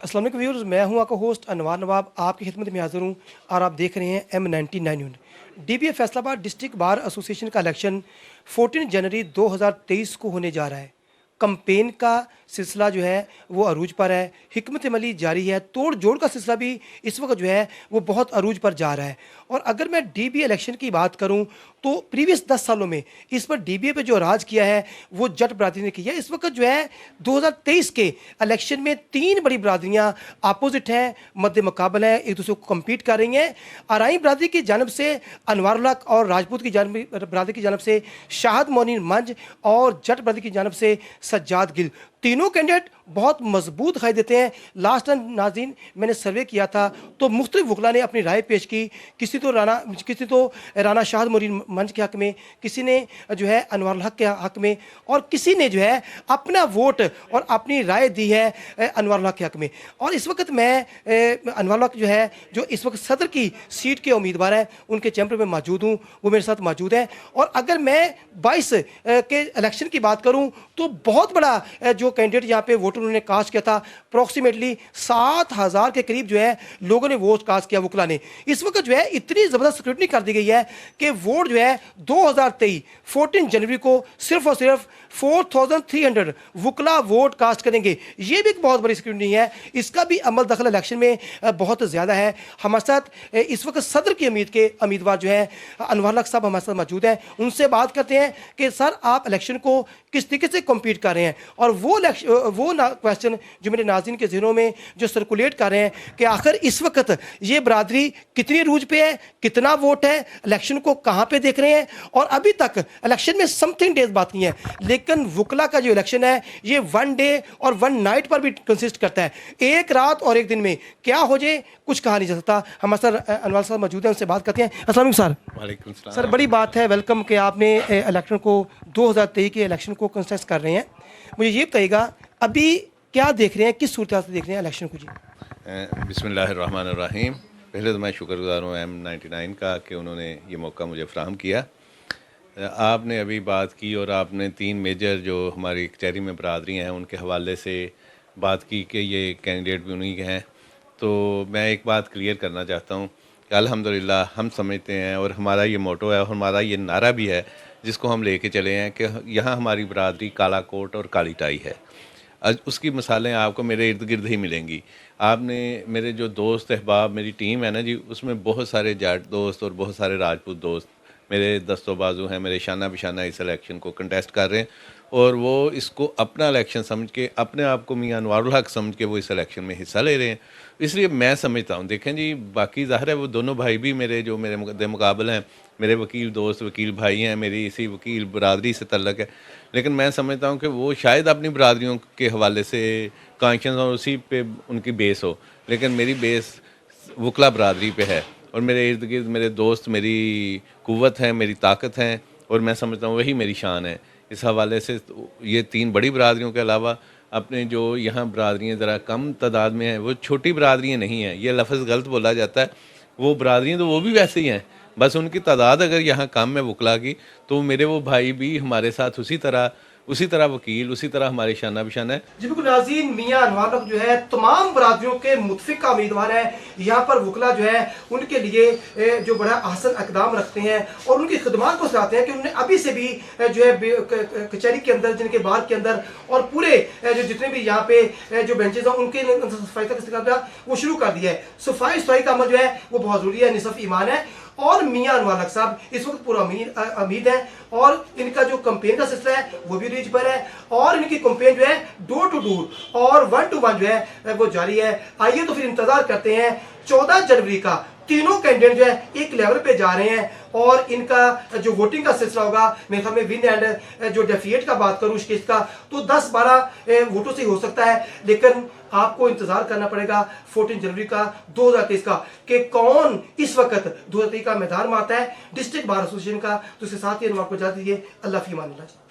अस्सलाम वालेकुम व्यूअर्स, मैं हूं आपका होस्ट अनवार नवाब, आपकी खिदमत में हाजिर हूं और आप देख रहे हैं M99 news. DBA Faisalabad district bar association का इलेक्शन 14 जनवरी 2023 को होने जा रहा है। कंपेन का सिलसिला जो है वो अरूज पर है, हिकमत अमली जारी है, तोड़ जोड़ का सिलसिला भी इस वक्त जो है वो बहुत अरूज पर जा रहा है। और अगर मैं DBA इलेक्शन की बात करूं तो प्रीवियस 10 सालों में इस पर DBA पे जो राज किया है वो जट बरादरी ने किया है। इस वक्त जो है 2023 के इलेक्शन में 3 बड़ी बरादरियां अपोजिट हैं, मद्दे मुकाबल हैं, एक दूसरे को कम्पीट कर रही हैं। आरई बरादरी की जानब से अनवारुल हक और राजपूत की बरादरी की जानब से शाहद मोनीन मंज और जट बरादरी की जानब से सज्जाद गिल, तीनों कैंडिडेट बहुत मजबूत दिखाई देते हैं। लास्ट टाइम नाज़रीन मैंने सर्वे किया था तो मुख्तलिफ वकला ने अपनी राय पेश की, किसी तो राना शाहद मोनीन मंच के हक़ में, किसी ने जो है अनवारुल हक के हक़ में और किसी ने जो है अपना वोट और अपनी राय दी है अनवारुल हक के हक़ में। और इस वक्त मैं अनवारुल हक जो है जो इस वक्त सदर की सीट के उम्मीदवार हैं उनके चैम्बर में मौजूद हूँ, वो मेरे साथ मौजूद हैं। और अगर मैं 22 के इलेक्शन की बात करूँ तो बहुत बड़ा जो कैंडिडेट यहाँ पे वोट उन्होंने कास्ट किया था, अप्रॉक्सीमेटली 7,000 के करीब जो है लोगों ने वोट कास्ट किया वकला ने। इस वक्त जो है इतनी ज़बरदस्त स्क्रूटनी कर दी गई है कि वोट जो है 2023 14 जनवरी को सिर्फ और सिर्फ 4,300 वकला वोट कास्ट करेंगे। ये भी एक बहुत बड़ी स्क्रूटनी है, इसका भी अमल दखल इलेक्शन में बहुत ज़्यादा है। हमारे साथ इस वक्त सदर की उम्मीदवार जो है अनवारुल हक साहब हमारे साथ मौजूद हैं। उनसे बात करते हैं कि सर आप इलेक्शन को किस तरीके से कम्पीट कर रहे हैं और वो क्वेश्चन जो मेरे नाज़रीन के ज़हनों में जो सर्कुलेट कर रहे हैं कि आखिर इस वक्त ये बरादरी कितनी रूज पे है, कितना वोट है, इलेक्शन को कहाँ पे देख रहे हैं। और अभी तक इलेक्शन में समथिंग डेज बाकी हैं, लेकिन वकला का जो इलेक्शन है ये 1 डे और 1 नाइट पर भी कंसिस्ट करता है। एक रात और एक दिन में क्या हो जाए कुछ कहा नहीं जा सकता। हमारे सर अनवार साहब मौजूद हैं, उनसे बात करते हैं। अस्सलाम वालेकुम सर। वालेकुम सलाम। सर बड़ी बात है, वेलकम कि आपने इलेक्शन को 2023 के इलेक्शन को कंटेस्ट कर रहे हैं। मुझे ये बताइएगा अभी क्या देख रहे हैं, किस सूरत से देख रहे हैं इलेक्शन को? जी बिस्मिल्लाहिर्रहमानिर्रहीम। पहले तो मैं शुक्रगुजार हूँ M99 का कि उन्होंने ये मौका मुझे फ़राहम किया। आपने अभी बात की और आपने 3 मेजर जो हमारी कचहरी में बरादरी हैं उनके हवाले से बात की कि ये कैंडिडेट भी उन्हीं के हैं। तो मैं एक बात क्लियर करना चाहता हूँ कि अल्हम्दुलिल्लाह हम समझते हैं और हमारा ये मोटो है और हमारा ये नारा भी है जिसको हम लेके चले हैं कि यहाँ हमारी बरादरी काला कोट और काली टाई है। उसकी मिसालें आपको मेरे इर्द गिर्द ही मिलेंगी। आपने मेरे जो दोस्त अहबाब मेरी टीम है ना जी, उसमें बहुत सारे जाट दोस्त और बहुत सारे राजपूत दोस्त मेरे दस्तों बाजू हैं, मेरे शाना बिशाना इस इलेक्शन को कंटेस्ट कर रहे हैं और वो इसको अपना इलेक्शन समझ के अपने आप को मियां अनवारुल हक समझ के वो इस इलेक्शन में हिस्सा ले रहे हैं। इसलिए मैं समझता हूँ, देखें जी, बाकी ज़ाहिर है वो दोनों भाई भी मेरे जो मेरे मुकद्दे मुकाबल हैं, मेरे वकील दोस्त वकील भाई हैं, मेरी इसी वकील बरादरी से तल्लक है। लेकिन मैं समझता हूँ कि वो शायद अपनी बरादरियों के हवाले से कॉन्शियस और उसी पे उनकी बेस हो, लेकिन मेरी बेस वकला बरादरी पे है और मेरे इर्द गिर्द मेरे दोस्त मेरी कुव्वत हैं, मेरी ताकत हैं और मैं समझता हूँ वही मेरी शान है। इस हवाले से ये 3 बड़ी बरादरियों के अलावा अपने जो यहाँ बरादरियाँ ज़रा कम तादाद में हैं, वो छोटी बरादरियाँ नहीं हैं, ये लफ्ज़ गलत बोला जाता है। वो बरादरियाँ तो वो भी वैसे ही हैं, बस उनकी तादाद अगर यहाँ कम है वकला की, तो मेरे वो भाई भी हमारे साथ उसी तरह वकील, उसी तरह हमारे शाना बिशाना है। जी बिल्कुल नाज़रीन, मियां अनवारुल हक जो है तमाम बरादरियों के मुतफिक का उम्मीदवार है। यहाँ पर वकला जो है उनके लिए जो बड़ा अहसन इक़दाम रखते हैं और उनकी खिदमत को सराहते हैं कि उन्होंने अभी से भी जो है कचहरी के अंदर, जिनके बार के अंदर और पूरे जो जितने भी यहाँ पे जो बेंचेज हैं उनके सफाई का इस्तेमाल वो शुरू कर दिया है। सफाई का अमल जो है वो बहुत ज़रूरी है, निसफ़ ईमान है। और मियां अनवारुल हक साहब इस वक्त पूरा उम्मीद है और इनका जो कंपेन का सिलसिला है वो भी रीच पर है और इनकी कंपेन जो है डोर टू डोर और 1 to 1 जो है वो जारी है। आइए तो फिर इंतजार करते हैं 14 जनवरी का। तीनों कैंडिडेट जो है एक लेवल पे जा रहे हैं और इनका जो वोटिंग का सिलसिला होगा मेरे ख्याल में विन एंड जो डेफिएट का बात करूं इस केस का तो 10-12 वोटों से ही हो सकता है। लेकिन आपको इंतजार करना पड़ेगा 14 जनवरी का 2023 का कि कौन इस वक्त 2023 का मैदान में आता है डिस्ट्रिक्ट बार एसोसिएशन का। तो उसके साथ ही को इजाजत दीजिए। अल्लाह फी अमान अल्लाह।